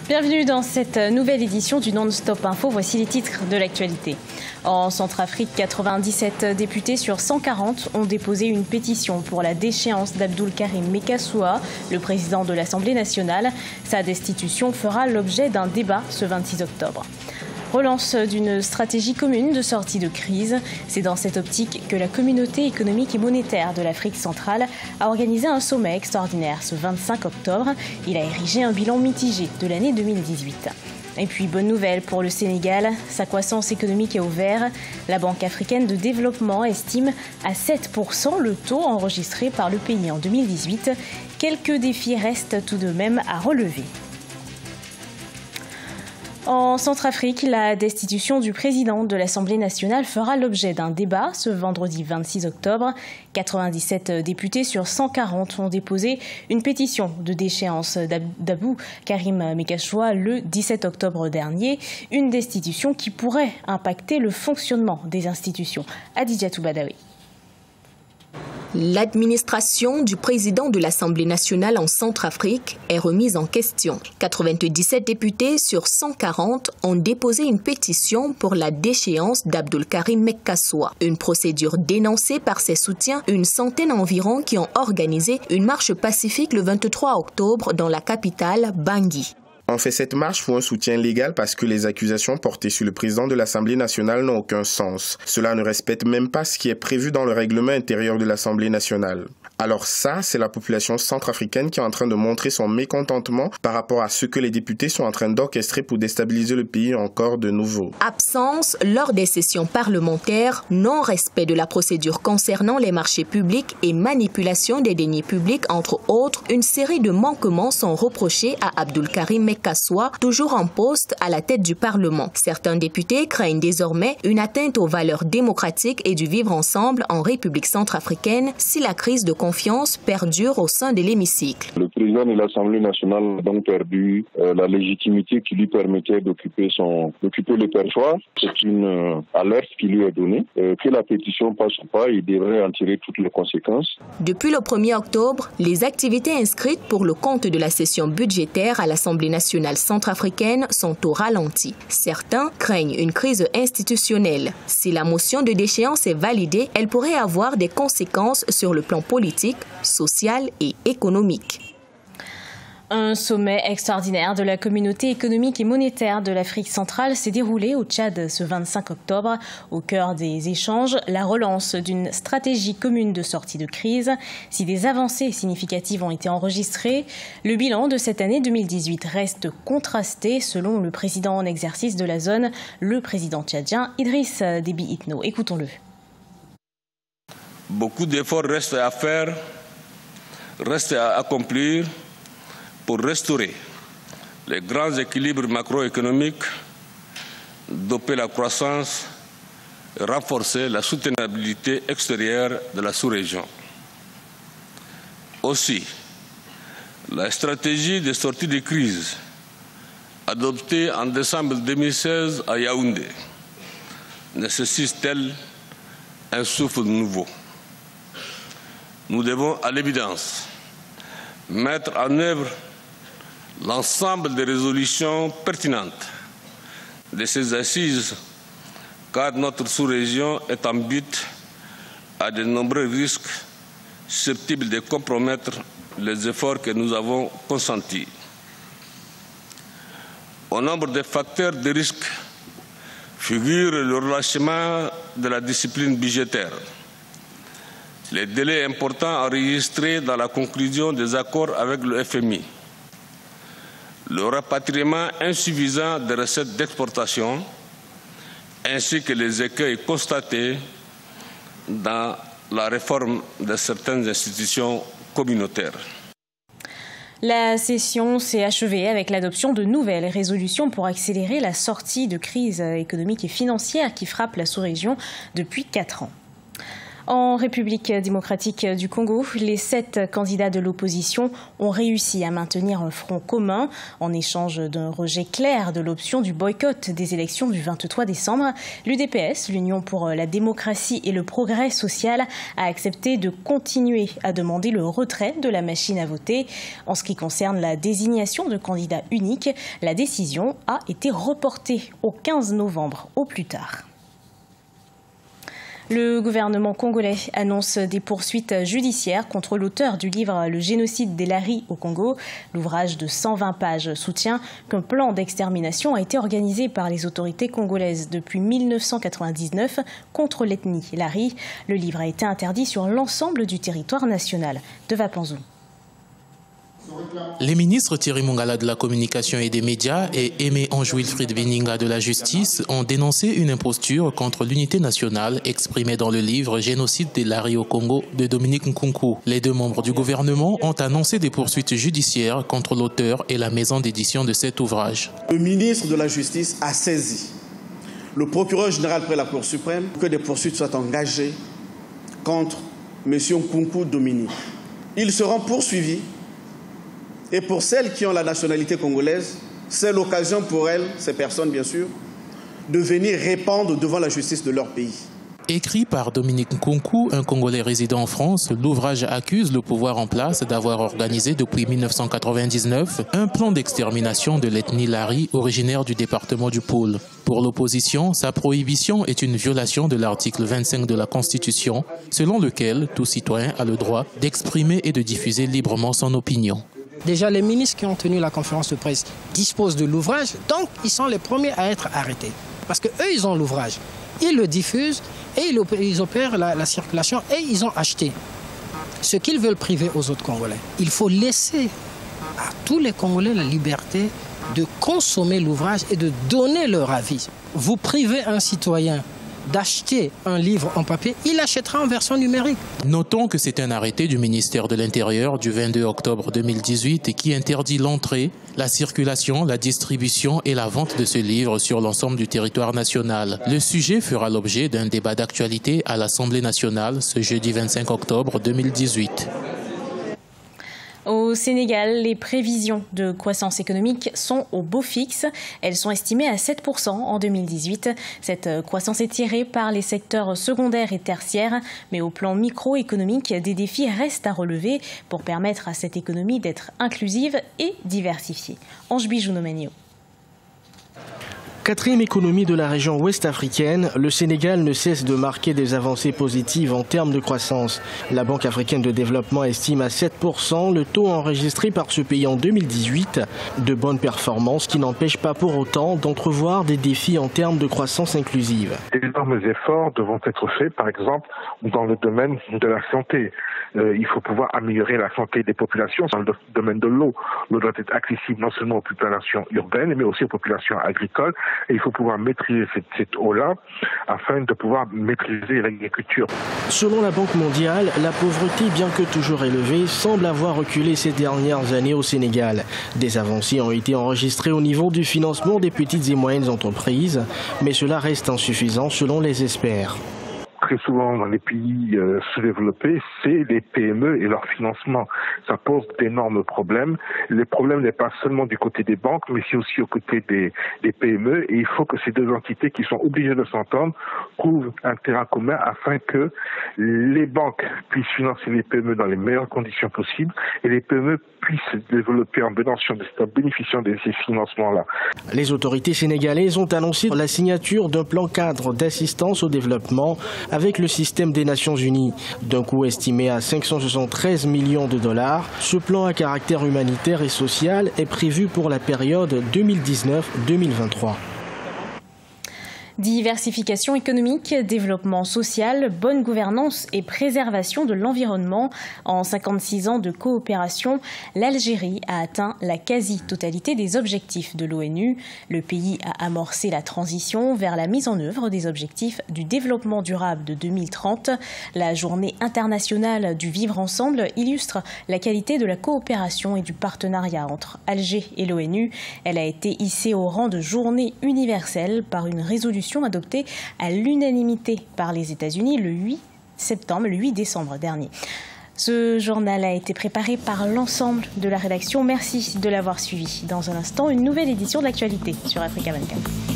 Bienvenue dans cette nouvelle édition du Non-Stop Info. Voici les titres de l'actualité. En Centrafrique, 97 députés sur 140 ont déposé une pétition pour la déchéance d'Abdoul Karim Mekassoua, le président de l'Assemblée nationale. Sa destitution fera l'objet d'un débat ce 26 octobre. Relance d'une stratégie commune de sortie de crise. C'est dans cette optique que la communauté économique et monétaire de l'Afrique centrale a organisé un sommet extraordinaire ce 25 octobre. Il a érigé un bilan mitigé de l'année 2018. Et puis, bonne nouvelle pour le Sénégal, sa croissance économique est au vert. La Banque africaine de développement estime à 7% le taux enregistré par le pays en 2018. Quelques défis restent tout de même à relever. En Centrafrique, la destitution du président de l'Assemblée nationale fera l'objet d'un débat ce vendredi 26 octobre. 97 députés sur 140 ont déposé une pétition de déchéance d'Abdou Karim Mekassoua le 17 octobre dernier. Une destitution qui pourrait impacter le fonctionnement des institutions. Adidjatou Badawi. L'administration du président de l'Assemblée nationale en Centrafrique est remise en question. 97 députés sur 140 ont déposé une pétition pour la déchéance d'Abdoul Karim Mekassoua. Une procédure dénoncée par ses soutiens, une centaine environ qui ont organisé une marche pacifique le 23 octobre dans la capitale, Bangui. On fait cette marche pour un soutien légal parce que les accusations portées sur le président de l'Assemblée nationale n'ont aucun sens. Cela ne respecte même pas ce qui est prévu dans le règlement intérieur de l'Assemblée nationale. Alors ça, c'est la population centrafricaine qui est en train de montrer son mécontentement par rapport à ce que les députés sont en train d'orchestrer pour déstabiliser le pays encore de nouveau. Absence lors des sessions parlementaires, non-respect de la procédure concernant les marchés publics et manipulation des deniers publics, entre autres, une série de manquements sont reprochés à Abdoul Karim Mekassoua, toujours en poste à la tête du Parlement. Certains députés craignent désormais une atteinte aux valeurs démocratiques et du vivre ensemble en République centrafricaine si la crise de confiance perdure au sein de l'hémicycle. Le président de l'Assemblée nationale a donc perdu la légitimité qui lui permettait d'occuper le perchoir. C'est une alerte qui lui est donnée. Que la pétition passe ou pas, il devrait en tirer toutes les conséquences. Depuis le 1er octobre, les activités inscrites pour le compte de la session budgétaire à l'Assemblée nationale centrafricaine sont au ralenti. Certains craignent une crise institutionnelle. Si la motion de déchéance est validée, elle pourrait avoir des conséquences sur le plan politique, social et économique. Un sommet extraordinaire de la communauté économique et monétaire de l'Afrique centrale s'est déroulé au Tchad ce 25 octobre. Au cœur des échanges, la relance d'une stratégie commune de sortie de crise. Si des avancées significatives ont été enregistrées, le bilan de cette année 2018 reste contrasté selon le président en exercice de la zone, le président tchadien Idriss Déby Itno. Écoutons-le. Beaucoup d'efforts restent à faire, restent à accomplir pour restaurer les grands équilibres macroéconomiques, doper la croissance et renforcer la soutenabilité extérieure de la sous-région. Aussi, la stratégie de sortie de crise adoptée en décembre 2016 à Yaoundé nécessite-t-elle un souffle nouveau. Nous devons, à l'évidence, mettre en œuvre l'ensemble des résolutions pertinentes de ces assises, car notre sous-région est en butte à de nombreux risques susceptibles de compromettre les efforts que nous avons consentis. Au nombre des facteurs de risque figure le relâchement de la discipline budgétaire, les délais importants enregistrés dans la conclusion des accords avec le FMI, le rapatriement insuffisant des recettes d'exportation, ainsi que les écueils constatés dans la réforme de certaines institutions communautaires. La session s'est achevée avec l'adoption de nouvelles résolutions pour accélérer la sortie de crise économique et financière qui frappe la sous-région depuis 4 ans. En République démocratique du Congo, les 7 candidats de l'opposition ont réussi à maintenir un front commun en échange d'un rejet clair de l'option du boycott des élections du 23 décembre. L'UDPS, l'Union pour la démocratie et le progrès social, a accepté de continuer à demander le retrait de la machine à voter. En ce qui concerne la désignation de candidats uniques, la décision a été reportée au 15 novembre au plus tard. Le gouvernement congolais annonce des poursuites judiciaires contre l'auteur du livre « Le génocide des Laris au Congo ». L'ouvrage de 120 pages soutient qu'un plan d'extermination a été organisé par les autorités congolaises depuis 1999 contre l'ethnie Lari. Le livre a été interdit sur l'ensemble du territoire national. De Vapanzou. Les ministres Thierry Mongala de la Communication et des Médias et Aimé Ange-Wilfried Bininga de la Justice ont dénoncé une imposture contre l'unité nationale exprimée dans le livre « Génocide des Laris au Congo » de Dominique Nkunku. Les 2 membres du gouvernement ont annoncé des poursuites judiciaires contre l'auteur et la maison d'édition de cet ouvrage. Le ministre de la Justice a saisi le procureur général près la Cour suprême que des poursuites soient engagées contre M. Nkunku Dominique. Ils seront poursuivis. Et pour celles qui ont la nationalité congolaise, c'est l'occasion pour elles, ces personnes bien sûr, de venir répondre devant la justice de leur pays. Écrit par Dominique Nkunku, un Congolais résident en France, l'ouvrage accuse le pouvoir en place d'avoir organisé depuis 1999 un plan d'extermination de l'ethnie Lari originaire du département du Pôle. Pour l'opposition, sa prohibition est une violation de l'article 25 de la Constitution, selon lequel tout citoyen a le droit d'exprimer et de diffuser librement son opinion. Déjà, les ministres qui ont tenu la conférence de presse disposent de l'ouvrage, donc ils sont les premiers à être arrêtés. Parce qu'eux, ils ont l'ouvrage. Ils le diffusent et ils opèrent la circulation et ils ont acheté. Ce qu'ils veulent priver aux autres Congolais. Il faut laisser à tous les Congolais la liberté de consommer l'ouvrage et de donner leur avis. Vous privez un citoyen d'acheter un livre en papier, il l'achètera en version numérique. Notons que c'est un arrêté du ministère de l'Intérieur du 22 octobre 2018 qui interdit l'entrée, la circulation, la distribution et la vente de ce livre sur l'ensemble du territoire national. Le sujet fera l'objet d'un débat d'actualité à l'Assemblée nationale ce jeudi 25 octobre 2018. Au Sénégal, les prévisions de croissance économique sont au beau fixe. Elles sont estimées à 7% en 2018. Cette croissance est tirée par les secteurs secondaires et tertiaires. Mais au plan microéconomique, des défis restent à relever pour permettre à cette économie d'être inclusive et diversifiée. Ange Bijounomenio. 4e économie de la région ouest africaine, le Sénégal ne cesse de marquer des avancées positives en termes de croissance. La Banque africaine de développement estime à 7% le taux enregistré par ce pays en 2018, de bonnes performances qui n'empêchent pas pour autant d'entrevoir des défis en termes de croissance inclusive. D'énormes efforts devront être faits, par exemple, dans le domaine de la santé. Il faut pouvoir améliorer la santé des populations dans le domaine de l'eau. L'eau doit être accessible non seulement aux populations urbaines, mais aussi aux populations agricoles. Et il faut pouvoir maîtriser cette eau-là afin de pouvoir maîtriser l'agriculture. Selon la Banque mondiale, la pauvreté, bien que toujours élevée, semble avoir reculé ces dernières années au Sénégal. Des avancées ont été enregistrées au niveau du financement des petites et moyennes entreprises, mais cela reste insuffisant selon les experts. Très souvent dans les pays sous-développés, c'est les PME et leur financement. Ça pose d'énormes problèmes. Le problème n'est pas seulement du côté des banques, mais c'est aussi au côté des PME. Et il faut que ces 2 entités qui sont obligées de s'entendre trouvent un terrain commun afin que les banques puissent financer les PME dans les meilleures conditions possibles et les PME puissent se développer en bénéficiant de ces financements-là. Les autorités sénégalaises ont annoncé la signature d'un plan cadre d'assistance au développement avec le système des Nations Unies. D'un coût estimé à 573 millions de dollars, ce plan à caractère humanitaire et social est prévu pour la période 2019-2023. Diversification économique, développement social, bonne gouvernance et préservation de l'environnement. En 56 ans de coopération, l'Algérie a atteint la quasi-totalité des objectifs de l'ONU. Le pays a amorcé la transition vers la mise en œuvre des objectifs du développement durable de 2030. La journée internationale du vivre ensemble illustre la qualité de la coopération et du partenariat entre Alger et l'ONU. Elle a été hissée au rang de journée universelle par une résolution adoptée à l'unanimité par les États-Unis le 8 septembre, le 8 décembre dernier. Ce journal a été préparé par l'ensemble de la rédaction. Merci de l'avoir suivi. Dans un instant, une nouvelle édition de l'actualité sur Africa 24.